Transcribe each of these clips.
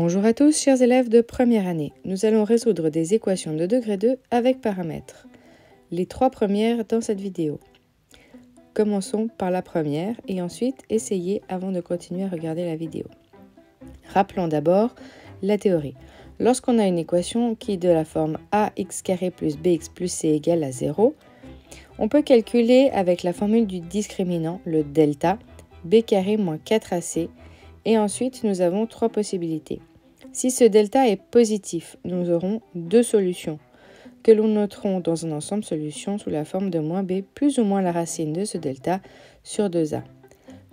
Bonjour à tous, chers élèves de première année. Nous allons résoudre des équations de degré 2 avec paramètres. Les trois premières dans cette vidéo. Commençons par la première et ensuite essayez avant de continuer à regarder la vidéo. Rappelons d'abord la théorie. Lorsqu'on a une équation qui est de la forme ax carré plus bx plus c égale à 0, on peut calculer avec la formule du discriminant, le delta, b carré moins 4ac, et ensuite nous avons trois possibilités. Si ce delta est positif, nous aurons deux solutions, que nous noterons dans un ensemble solution sous la forme de moins b plus ou moins la racine de ce delta sur 2a.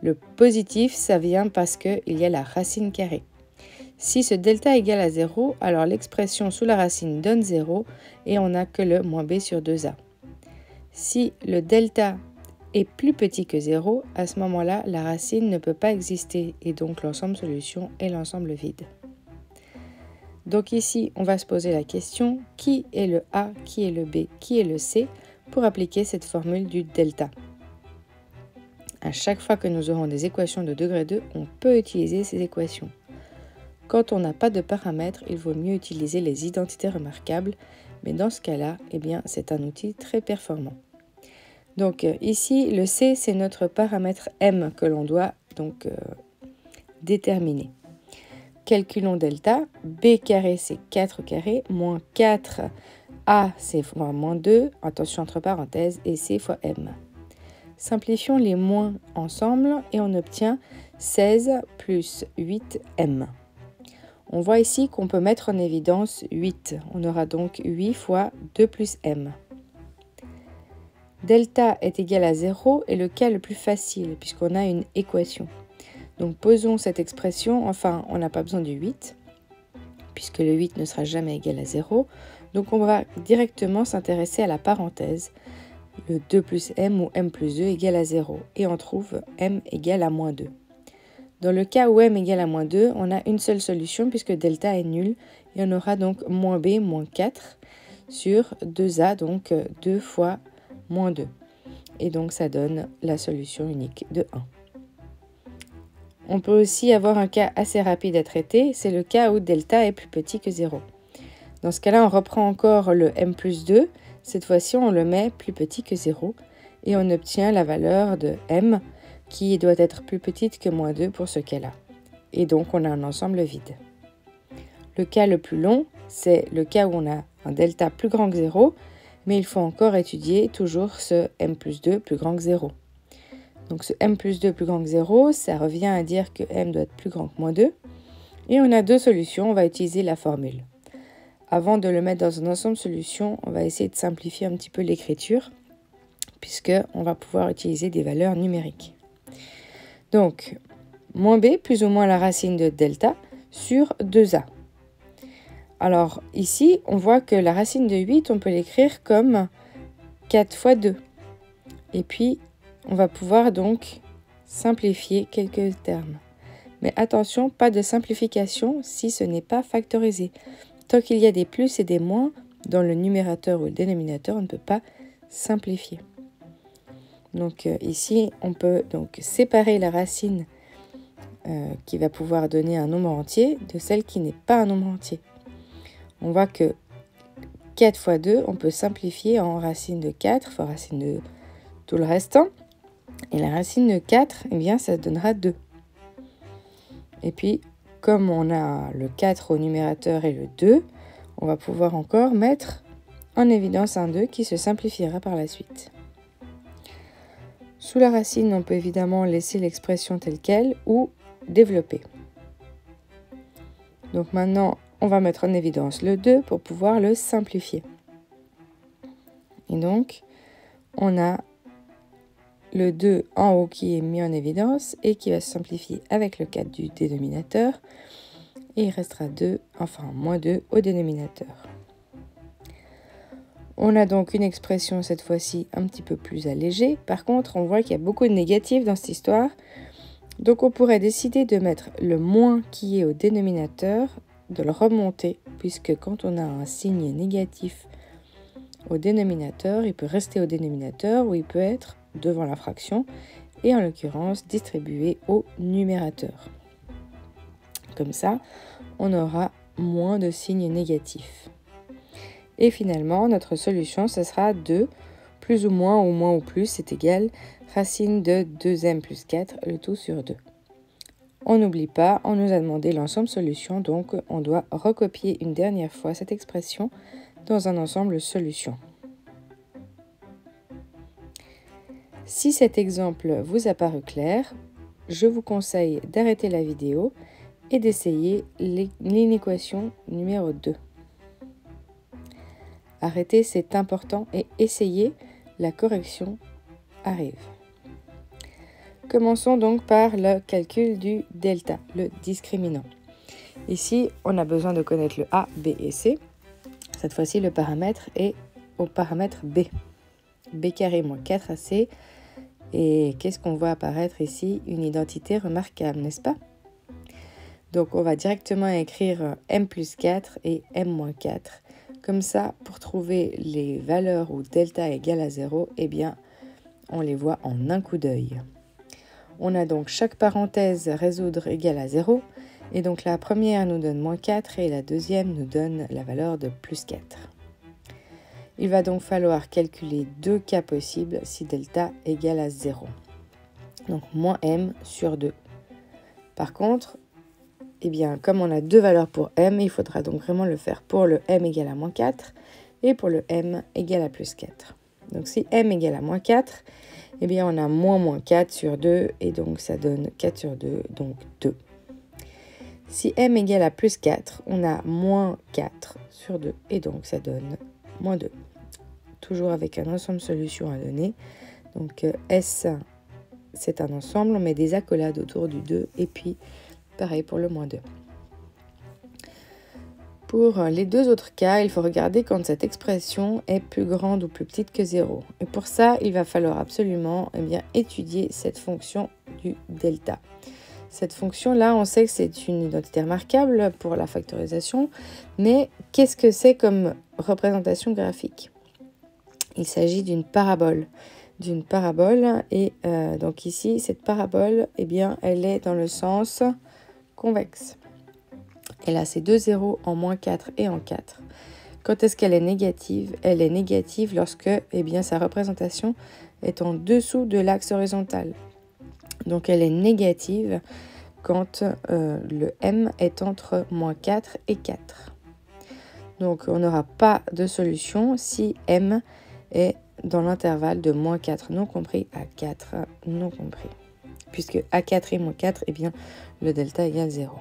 Le positif, ça vient parce qu'il y a la racine carrée. Si ce delta égale à 0, alors l'expression sous la racine donne 0 et on n'a que le moins b sur 2a. Si le delta est plus petit que 0, à ce moment-là, la racine ne peut pas exister et donc l'ensemble solution est l'ensemble vide. Donc ici, on va se poser la question, qui est le A, qui est le B, qui est le C, pour appliquer cette formule du delta. À chaque fois que nous aurons des équations de degré 2, on peut utiliser ces équations. Quand on n'a pas de paramètres, il vaut mieux utiliser les identités remarquables, mais dans ce cas-là, eh bien, c'est un outil très performant. Donc ici, le C, c'est notre paramètre M que l'on doit donc déterminer. Calculons delta, B carré c'est 4 carré, moins 4, A c'est moins 2, attention entre parenthèses, et C fois M. Simplifions les moins ensemble et on obtient 16 plus 8M. On voit ici qu'on peut mettre en évidence 8. On aura donc 8 fois 2 plus M. Delta est égal à 0 est le cas le plus facile puisqu'on a une équation. Donc posons cette expression, enfin on n'a pas besoin du 8 puisque le 8 ne sera jamais égal à 0. Donc on va directement s'intéresser à la parenthèse, le 2 plus m ou m plus 2 égale à 0 et on trouve m égale à moins 2. Dans le cas où m égale à moins 2, on a une seule solution puisque delta est nul et on aura donc moins b moins 4 sur 2a, donc 2 fois moins 2. Et donc ça donne la solution unique de 1. On peut aussi avoir un cas assez rapide à traiter, c'est le cas où delta est plus petit que 0. Dans ce cas-là, on reprend encore le m plus 2. Cette fois-ci, on le met plus petit que 0 et on obtient la valeur de m qui doit être plus petite que moins 2 pour ce cas-là. Et donc, on a un ensemble vide. Le cas le plus long, c'est le cas où on a un delta plus grand que 0, mais il faut encore étudier toujours ce m plus 2 plus grand que 0. Donc ce m plus 2 plus grand que 0, ça revient à dire que m doit être plus grand que moins 2. Et on a deux solutions, on va utiliser la formule. Avant de le mettre dans un ensemble solution, on va essayer de simplifier un petit peu l'écriture, puisqu'on va pouvoir utiliser des valeurs numériques. Donc, moins b plus ou moins la racine de delta sur 2a. Alors ici, on voit que la racine de 8, on peut l'écrire comme 4 fois 2. Et puis, on va pouvoir donc simplifier quelques termes. Mais attention, pas de simplification si ce n'est pas factorisé. Tant qu'il y a des plus et des moins, dans le numérateur ou le dénominateur, on ne peut pas simplifier. Donc ici, on peut donc séparer la racine qui va pouvoir donner un nombre entier de celle qui n'est pas un nombre entier. On voit que 4 fois 2, on peut simplifier en racine de 4 fois racine de tout le restant. Et la racine de 4, eh bien, ça donnera 2. Et puis, comme on a le 4 au numérateur et le 2, on va pouvoir encore mettre en évidence un 2 qui se simplifiera par la suite. Sous la racine, on peut évidemment laisser l'expression telle qu'elle ou développer. Donc maintenant, on va mettre en évidence le 2 pour pouvoir le simplifier. Et donc, on a le 2 en haut qui est mis en évidence et qui va se simplifier avec le 4 du dénominateur. Et il restera 2, enfin moins 2 au dénominateur. On a donc une expression cette fois-ci un petit peu plus allégée. Par contre, on voit qu'il y a beaucoup de négatifs dans cette histoire. Donc on pourrait décider de mettre le moins qui est au dénominateur, de le remonter, puisque quand on a un signe négatif au dénominateur, il peut rester au dénominateur ou il peut être devant la fraction et en l'occurrence distribué au numérateur. Comme ça, on aura moins de signes négatifs. Et finalement, notre solution, ce sera 2, plus ou moins ou plus, c'est égal, racine de 2m plus 4, le tout sur 2. On n'oublie pas, on nous a demandé l'ensemble solution, donc on doit recopier une dernière fois cette expression dans un ensemble solution. Si cet exemple vous a paru clair, je vous conseille d'arrêter la vidéo et d'essayer l'inéquation numéro 2. Arrêter, c'est important, et essayer, la correction arrive. Commençons donc par le calcul du delta, le discriminant. Ici, on a besoin de connaître le A, B et C. Cette fois-ci, le paramètre est au paramètre B. B carré moins 4AC. Et qu'est-ce qu'on voit apparaître ici? Une identité remarquable, n'est-ce pas? Donc, on va directement écrire M plus 4 et M moins 4. Comme ça, pour trouver les valeurs où delta égale à 0, eh bien, on les voit en un coup d'œil. On a donc chaque parenthèse résoudre égale à 0. Et donc la première nous donne moins 4 et la deuxième nous donne la valeur de plus 4. Il va donc falloir calculer deux cas possibles si delta égale à 0. Donc moins m sur 2. Par contre, eh bien, comme on a deux valeurs pour m, il faudra donc vraiment le faire pour le m égale à moins 4 et pour le m égale à plus 4. Donc si m égale à moins 4, eh bien on a moins 4 sur 2 et donc ça donne 4 sur 2, donc 2. Si m égale à plus 4, on a moins 4 sur 2 et donc ça donne moins 2. Toujours avec un ensemble solution à donner. Donc S, c'est un ensemble, on met des accolades autour du 2 et puis pareil pour le moins 2. Pour les deux autres cas, il faut regarder quand cette expression est plus grande ou plus petite que 0. Et pour ça, il va falloir absolument étudier cette fonction du delta. Cette fonction-là, on sait que c'est une identité remarquable pour la factorisation, mais qu'est-ce que c'est comme représentation graphique? Il s'agit d'une parabole. Et donc ici, cette parabole, elle est dans le sens convexe. Elle a ses deux zéros en moins 4 et en 4. Quand est-ce qu'elle est négative? Elle est négative lorsque sa représentation est en dessous de l'axe horizontal. Donc elle est négative quand le m est entre moins 4 et 4. Donc on n'aura pas de solution si m est dans l'intervalle de moins 4 non compris à 4 non compris. Puisque à 4 et moins 4, le delta égale 0.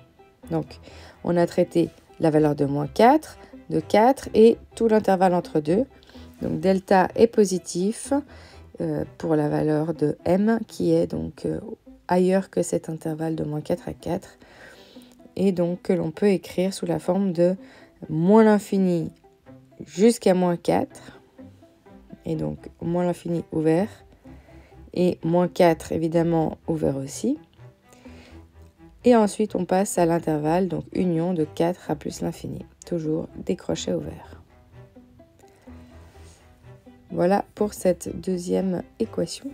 Donc on a traité la valeur de moins 4, de 4 et tout l'intervalle entre deux. Donc delta est positif pour la valeur de m qui est donc ailleurs que cet intervalle de moins 4 à 4. Et donc que l'on peut écrire sous la forme de moins l'infini jusqu'à moins 4. Et donc moins l'infini ouvert. Et moins 4 évidemment ouvert aussi. Et ensuite, on passe à l'intervalle, donc union de 4 à plus l'infini. Toujours des crochets ouverts. Voilà pour cette deuxième équation.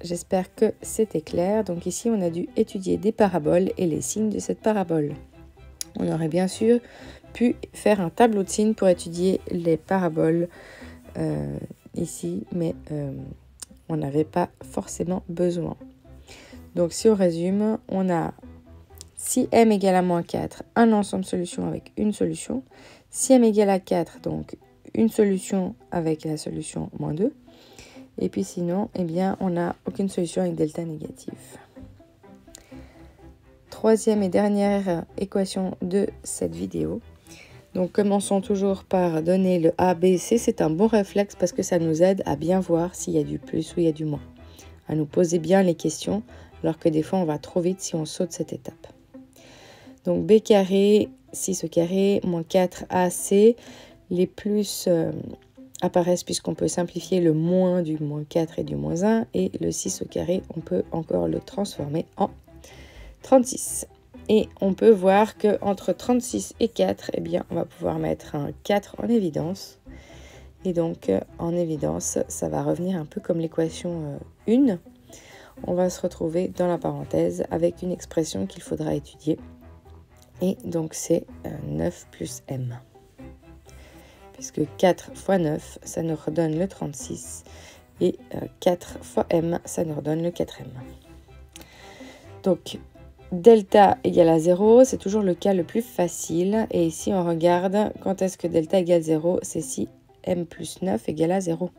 J'espère que c'était clair. Donc ici, on a dû étudier des paraboles et les signes de cette parabole. On aurait bien sûr pu faire un tableau de signes pour étudier les paraboles ici, mais on n'avait pas forcément besoin. Donc si on résume, on a si m égale à moins 4, un ensemble solution avec une solution. Si m égale à 4, donc une solution avec la solution moins 2. Et puis sinon, on n'a aucune solution avec delta négatif. Troisième et dernière équation de cette vidéo. Donc commençons toujours par donner le A, B, C. C'est un bon réflexe parce que ça nous aide à bien voir s'il y a du plus ou il y a du moins. À nous poser bien les questions, alors que des fois on va trop vite si on saute cette étape. Donc B carré, 6 au carré, moins 4AC. Les plus apparaissent puisqu'on peut simplifier le moins du moins 4 et du moins 1. Et le 6 au carré, on peut encore le transformer en 36. Et on peut voir qu'entre 36 et 4, on va pouvoir mettre un 4 en évidence. Et donc, en évidence, ça va revenir un peu comme l'équation 1. On va se retrouver dans la parenthèse avec une expression qu'il faudra étudier. Et donc c'est 9 plus m. Puisque 4 fois 9, ça nous redonne le 36. Et 4 fois m, ça nous redonne le 4m. Donc, delta égale à 0, c'est toujours le cas le plus facile. Et ici, on regarde quand est-ce que delta égale 0, c'est si m plus 9 égale à 0.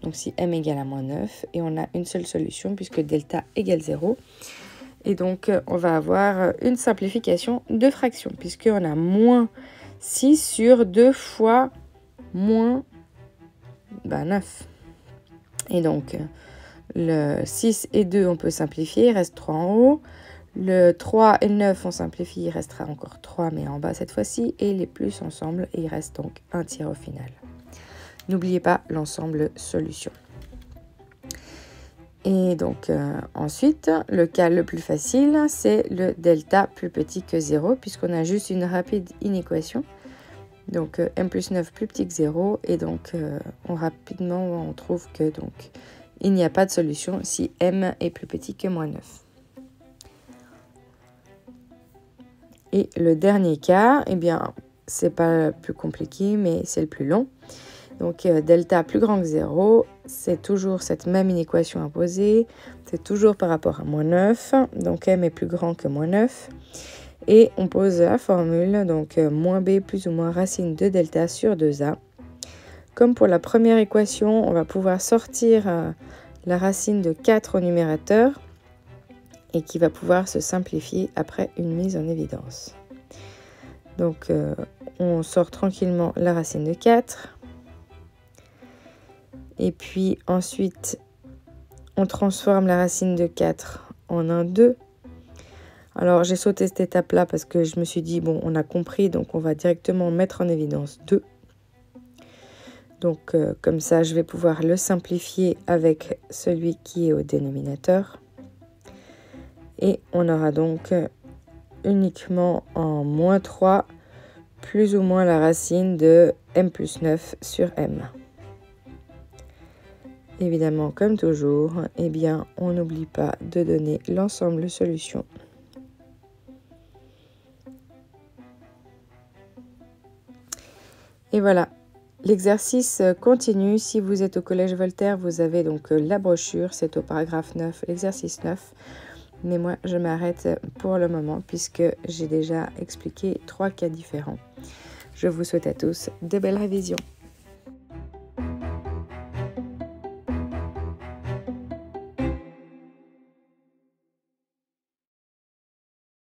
Donc, si m égale à moins 9, et on a une seule solution puisque delta égale 0. Et donc, on va avoir une simplification de fraction, puisqu'on a moins 6 sur 2 fois moins 9. Et donc, le 6 et 2, on peut simplifier, il reste 3 en haut. Le 3 et le 9, on simplifie, il restera encore 3, mais en bas cette fois-ci. Et les plus ensemble, et il reste donc un tiers au final. N'oubliez pas l'ensemble solution. Et donc, ensuite, le cas le plus facile, c'est le delta plus petit que 0, puisqu'on a juste une rapide inéquation. Donc, m plus 9 plus petit que 0, et donc, rapidement, on trouve que donc, il n'y a pas de solution si m est plus petit que moins 9. Et le dernier cas, eh bien, c'est pas le plus compliqué, mais c'est le plus long. Donc, delta plus grand que 0, c'est toujours cette même inéquation imposée. C'est toujours par rapport à moins 9. Donc, m est plus grand que moins 9. Et on pose la formule, donc moins b plus ou moins racine de delta sur 2a. Comme pour la première équation, on va pouvoir sortir la racine de 4 au numérateur et qui va pouvoir se simplifier après une mise en évidence. Donc, on sort tranquillement la racine de 4. Et puis ensuite, on transforme la racine de 4 en un 2. Alors, j'ai sauté cette étape-là parce que je me suis dit, bon, on a compris, donc on va directement mettre en évidence 2. Donc, comme ça, je vais pouvoir le simplifier avec celui qui est au dénominateur. Et on aura donc uniquement en moins 3, plus ou moins la racine de m plus 9 sur m. Évidemment, comme toujours, eh bien, on n'oublie pas de donner l'ensemble solution. Et voilà, l'exercice continue. Si vous êtes au Collège Voltaire, vous avez donc la brochure, c'est au paragraphe 9, l'exercice 9. Mais moi, je m'arrête pour le moment puisque j'ai déjà expliqué 3 cas différents. Je vous souhaite à tous de belles révisions.